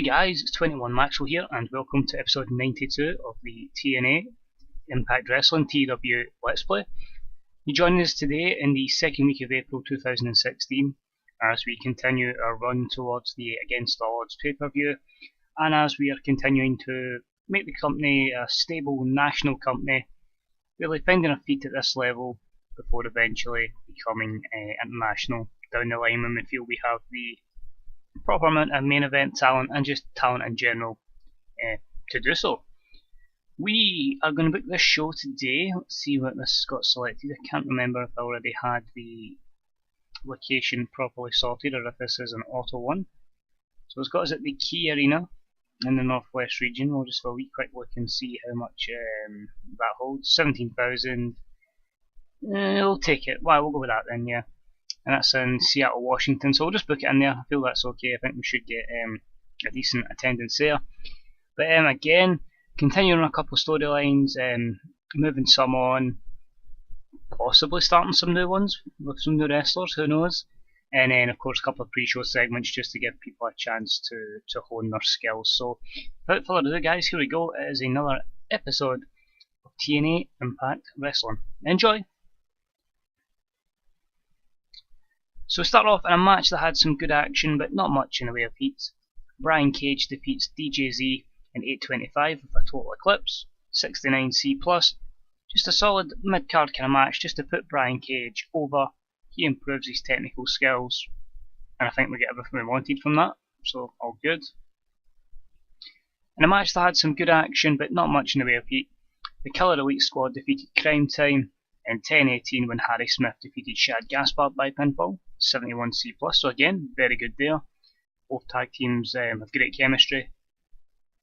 guys, it's 21 Maxwell here and welcome to episode 92 of the TNA Impact Wrestling TEW Let's Play. You're joining us today in the second week of April 2016 as we continue our run towards the Against All Odds pay-per-view, and as we are continuing to make the company a stable national company, really finding our feet at this level before eventually becoming international down the line when we feel we have the proper amount of main event talent and just talent in general to do so. We are going to book this show today. Let's see what this got selected. I can't remember if I already had the location properly sorted or if this is an auto one. So it's got us at the Key Arena in the Northwest region. We'll just have a wee quick look and see how much that holds. 17,000. We'll take it. Well, we'll go with that then, yeah. And that's in Seattle, Washington, so we'll just book it in there. I feel that's okay. I think we should get a decent attendance there. But again, continuing on a couple of storylines, moving some on, possibly starting some new ones with some new wrestlers, who knows. And then of course a couple of pre-show segments just to give people a chance to hone their skills. So without further ado guys, here we go. It is another episode of TNA Impact Wrestling. Enjoy! So we start off in a match that had some good action but not much in the way of heat. Brian Cage defeats DJZ in 8:25 with a total eclipse, 69C+. Just a solid mid-card kind of match just to put Brian Cage over. He improves his technical skills and I think we get everything we wanted from that, so all good. In a match that had some good action but not much in the way of heat, the Killer Elite Squad defeated Crime Time in 10:18 when Harry Smith defeated Shad Gaspard by pinfall, 71C+, so again, very good there. Both tag teams have great chemistry,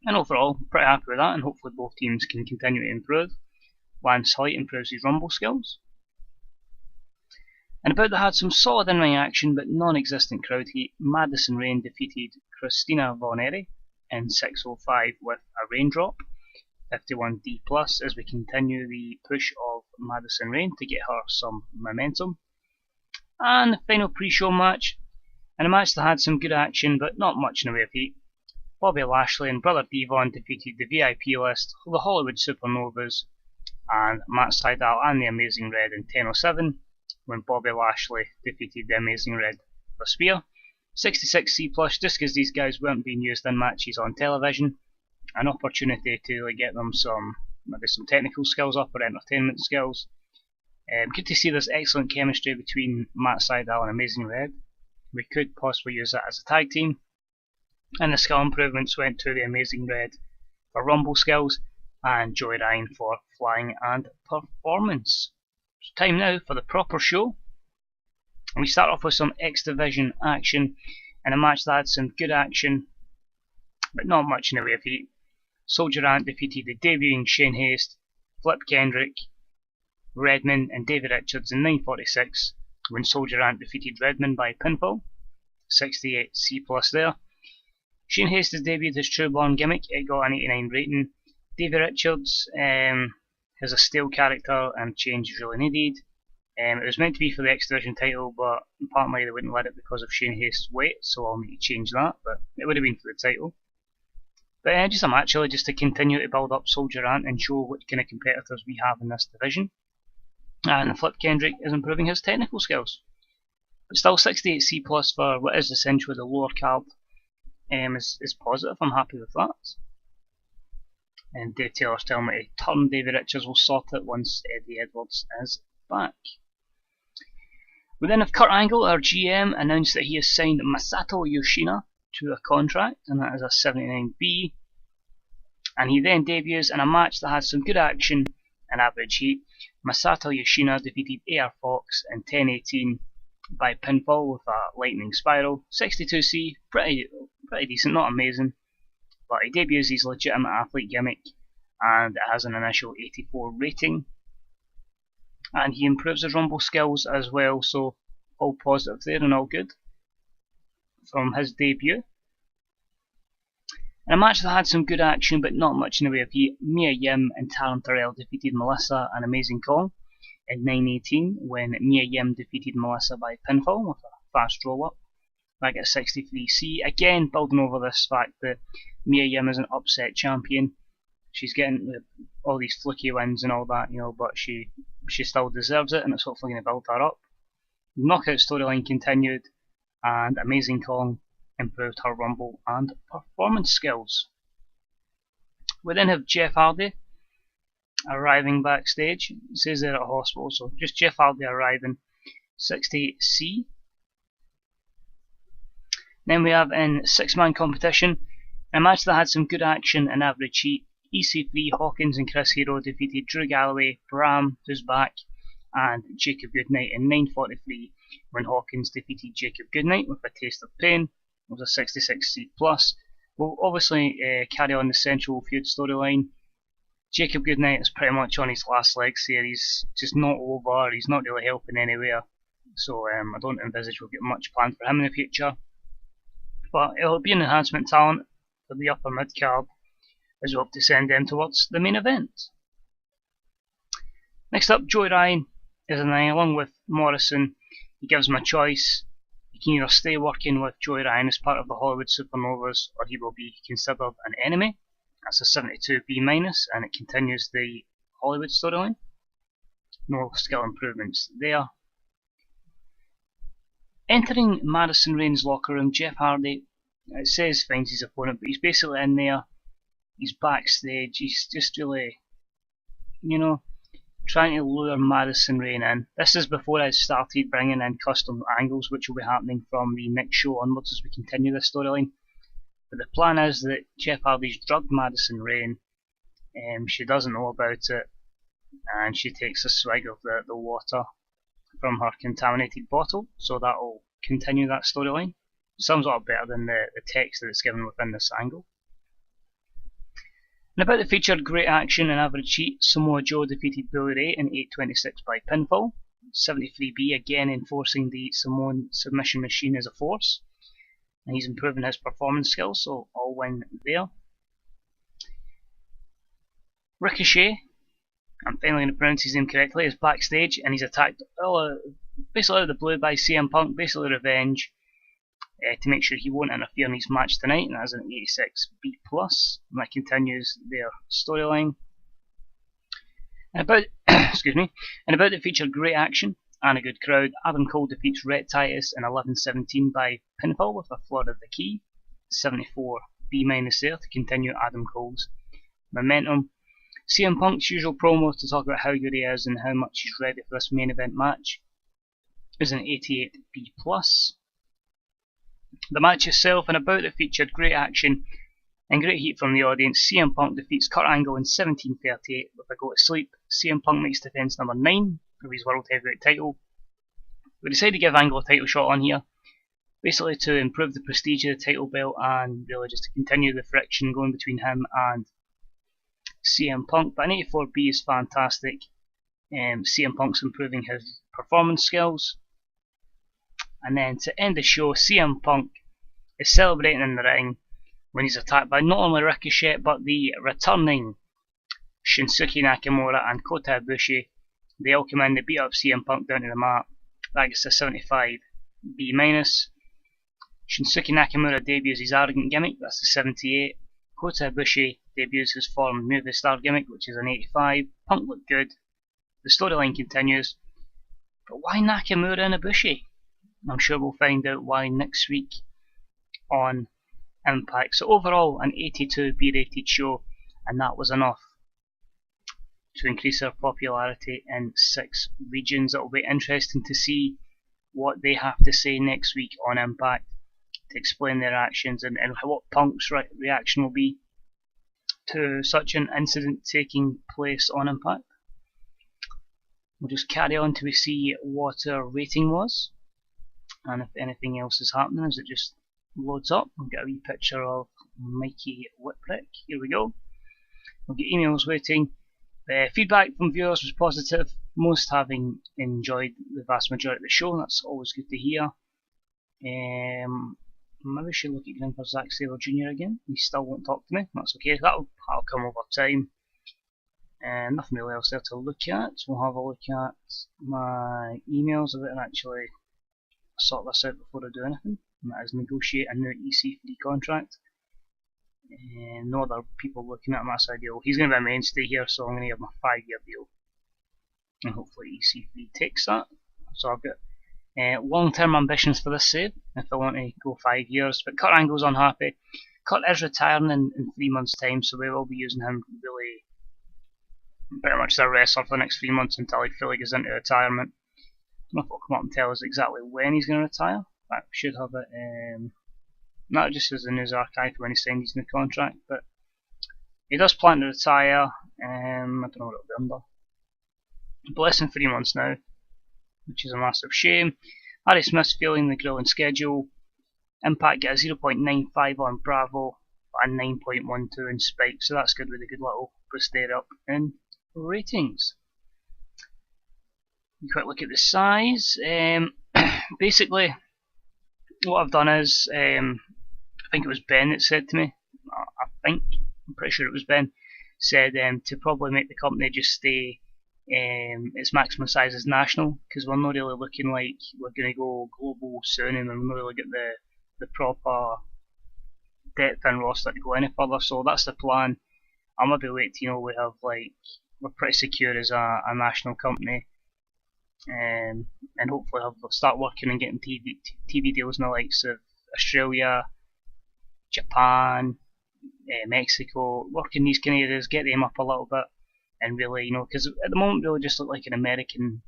and overall, pretty happy with that, and hopefully both teams can continue to improve. Lance Hoyt improves his rumble skills. And about that had some solid in-ring action but non-existent crowd heat. Madison Rayne defeated Christina Von Eri in 6:05 with a raindrop, 51D+, as we continue the push of Madison Rayne to get her some momentum. And the final pre-show match, in a match that had some good action but not much in the way of heat. Bobby Lashley and Brother Devon defeated the VIP list, the Hollywood Supernovas, and Matt Sydal and the Amazing Red in 10:07 when Bobby Lashley defeated the Amazing Red with a spear. 66C+, just because these guys weren't being used in matches on television. An opportunity to get them maybe some technical skills up or entertainment skills. Good to see there's excellent chemistry between Matt Sydal and Amazing Red. We could possibly use that as a tag team. And the skill improvements went to the Amazing Red for rumble skills and Joey Ryan for flying and performance. It's time now for the proper show. And we start off with some X Division action in a match that had some good action but not much in the way of heat. Soldier Ant defeated the debuting Shane Haste, Flip Kendrick, Redman and David Richards in 9:46 when Soldier Ant defeated Redman by pinfall, 68C+ there. Shane Haste has debuted his Trueborn gimmick, it got an 89 rating. David Richards has a stale character and change is really needed. It was meant to be for the X Division title, but apparently they wouldn't let it because of Shane Haste's weight, so I'll need to change that, but it would have been for the title. But just a match really just to continue to build up Soldier Ant and show what kind of competitors we have in this division. And Flip Kendrick is improving his technical skills. But still 68C+ for what is essentially the lower card is positive. I'm happy with that. And Dave Taylor's telling me to turn. David Richards will sort it once Eddie Edwards is back. We then have Kurt Angle, our GM, announced that he has signed Masato Yoshina to a contract, and that is a 79B. And he then debuts in a match that has some good action and average heat. Masato Yoshina defeated AR Fox in 10:18 by pinfall with a lightning spiral, 62C, pretty decent, not amazing, but he debuts his legitimate athlete gimmick and it has an initial 84 rating. And he improves his rumble skills as well, so all positive there and all good from his debut. In a match that had some good action but not much in the way of heat, Mia Yim and Taryn Terrell defeated Melissa and Amazing Kong in 9:18 when Mia Yim defeated Melissa by pinfall with a fast roll up. back at 63C. Again, building over this fact that Mia Yim is an upset champion. She's getting all these fluky wins and all that, but she still deserves it, and it's hopefully going to build her up. Knockout storyline continued, and Amazing Kong improved her Rumble and performance skills. We then have Jeff Hardy arriving backstage. It says they're at a hospital, so just Jeff Hardy arriving. 60C. Then we have in 6-man competition a match that had some good action and average heat. EC3, Hawkins and Chris Hero defeated Drew Galloway, Bram, who's back, and Jacob Goodnight in 9:43 when Hawkins defeated Jacob Goodnight with a taste of pain. It was a 66C+. We'll obviously carry on the Central Feud storyline. Jacob Goodnight is pretty much on his last legs here. He's just not over, he's not really helping anywhere. So I don't envisage we'll get much planned for him in the future. But it'll be an enhancement talent for the upper mid card, as we hope to send them towards the main event. Next up, Joey Ryan is in there along with Morrison. He gives him a choice. He can either stay working with Joey Ryan as part of the Hollywood Supernovas, or he will be considered an enemy. That's a 72B-, and it continues the Hollywood storyline. No skill improvements there. Entering Madison Rayne's locker room, Jeff Hardy, it says finds his opponent, but he's basically in there. He's backstage. He's just really, trying to lure Madison Rayne in. This is before I started bringing in custom angles, which will be happening from the next show onwards as we continue this storyline. But the plan is that Jeff Hardy's drugged Madison Rayne. She doesn't know about it, and she takes a swig of the water from her contaminated bottle, so that will continue that storyline. Sounds a lot better than the text that it's given within this angle. And about the featured great action and average heat, Samoa Joe defeated Bully Ray in 8:26 by pinfall. 73B again enforcing the Samoan submission machine as a force. And he's improving his performance skills, so all win there. Ricochet, I'm finally going to pronounce his name correctly, is backstage and he's attacked basically out of the blue by CM Punk, basically revenge, to make sure he won't interfere in his match tonight, and that is an 86B+, and that continues their storyline. And about about the featured great action and a good crowd, Adam Cole defeats Rhett Titus in 11:17 by pinfall with a flood of the key. 74B- there to continue Adam Cole's momentum. CM Punk's usual promo to talk about how good he is and how much he's ready for this main event match is an 88B+. The match itself and about it featured great action and great heat from the audience. CM Punk defeats Kurt Angle in 17:38 with a go to sleep. CM Punk makes defence number 9 of his World Heavyweight title. We decided to give Angle a title shot on here, basically to improve the prestige of the title belt and really just to continue the friction going between him and CM Punk. But an 84B is fantastic. CM Punk's improving his performance skills. And then to end the show, CM Punk is celebrating in the ring when he's attacked by not only Ricochet but the returning Shinsuke Nakamura and Kota Ibushi. They all come in, they beat up CM Punk down to the mat. That gets a 75B-. Shinsuke Nakamura debuts his arrogant gimmick, that's a 78. Kota Ibushi debuts his formed movie star gimmick, which is an 85. Punk looked good. The storyline continues. But why Nakamura and Ibushi? I'm sure we'll find out why next week on Impact. So overall, an 82B rated show, and that was enough to increase our popularity in 6 regions. It will be interesting to see what they have to say next week on Impact to explain their actions and what Punk's reaction will be to such an incident taking place on Impact. We'll just carry on till we see what our rating was, and if anything else is happening as it just loads up. We'll get a wee picture of Mikey Whipwreck. Here we go. We'll get emails waiting. The feedback from viewers was positive, most having enjoyed the vast majority of the show. That's always good to hear. Maybe we should look at going for Zack Sabre Jr. again. He still won't talk to me. That's okay. That'll come over time. And nothing really else there to look at. We'll have a look at my emails. I didn't actually sort this out before I do anything. and that is negotiate a new EC3 contract. And no other people looking at him, that's ideal. He's going to be a mainstay here, so I'm going to give him a 5-year deal. And hopefully EC3 takes that. So I've got long-term ambitions for this save, if I want to go 5 years. But Kurt Angle's unhappy. Kurt is retiring in 3 months' time, so we will be using him really pretty much as a wrestler for the next 3 months until he fully goes into retirement. I don't know if he'll come up and tell us exactly when he's going to retire. But we should have it, not just as the news archive when he signed his new contract, but he does plan to retire. I don't know what it'll be under. But less than 3 months now, which is a massive shame. Harry Smith's failing the grilling schedule. Impact get a 0.95 on Bravo and 9.12 in Spike, so that's good with a good little boost there up in ratings. A quick look at the size. Basically, what I've done is, I think it was Ben that said to me, I'm pretty sure it was Ben, said to probably make the company just stay its maximum size as national, because we're not really looking like we're going to go global soon, and we're not really get the proper depth and roster to go any further. So that's the plan. I'll maybe wait till we're pretty secure as a national company, and hopefully start working and getting TV deals in the likes of Australia, Japan, Mexico, working these kind of areas, get them up a little bit. And really, because at the moment we really just look like an American,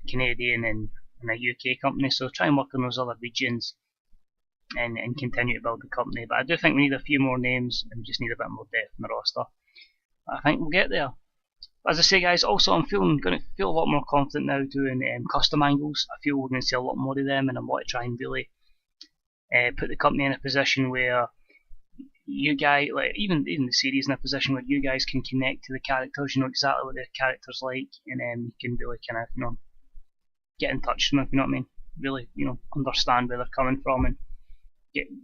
Canadian, and a UK company, so try and work on those other regions and continue to build the company. But I do think we need a few more names and we just need a bit more depth in the roster. I think we'll get there. But as I say, guys, also I'm going to feel a lot more confident now doing custom angles. I feel we're going to see a lot more of them, and I want to try and really put the company in a position where you guys, even the series, in a position where you guys can connect to the characters, you know exactly what their character's like, and you can really kind of, get in touch with them, if you know what I mean. Really, understand where they're coming from and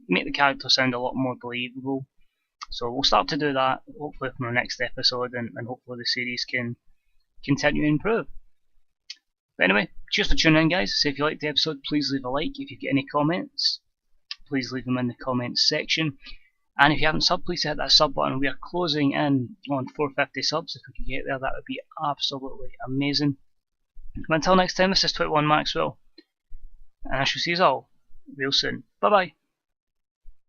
make the character sound a lot more believable. So we'll start to do that, hopefully from the next episode, and hopefully the series can continue to improve. But anyway, cheers for tuning in, guys. So if you liked the episode, please leave a like. If you've got any comments, please leave them in the comments section. And if you haven't subbed, please hit that sub button. We are closing in on 450 subs. If we could get there, that would be absolutely amazing. But until next time, this is 21 Maxwell, and I shall see you all real soon. Bye bye.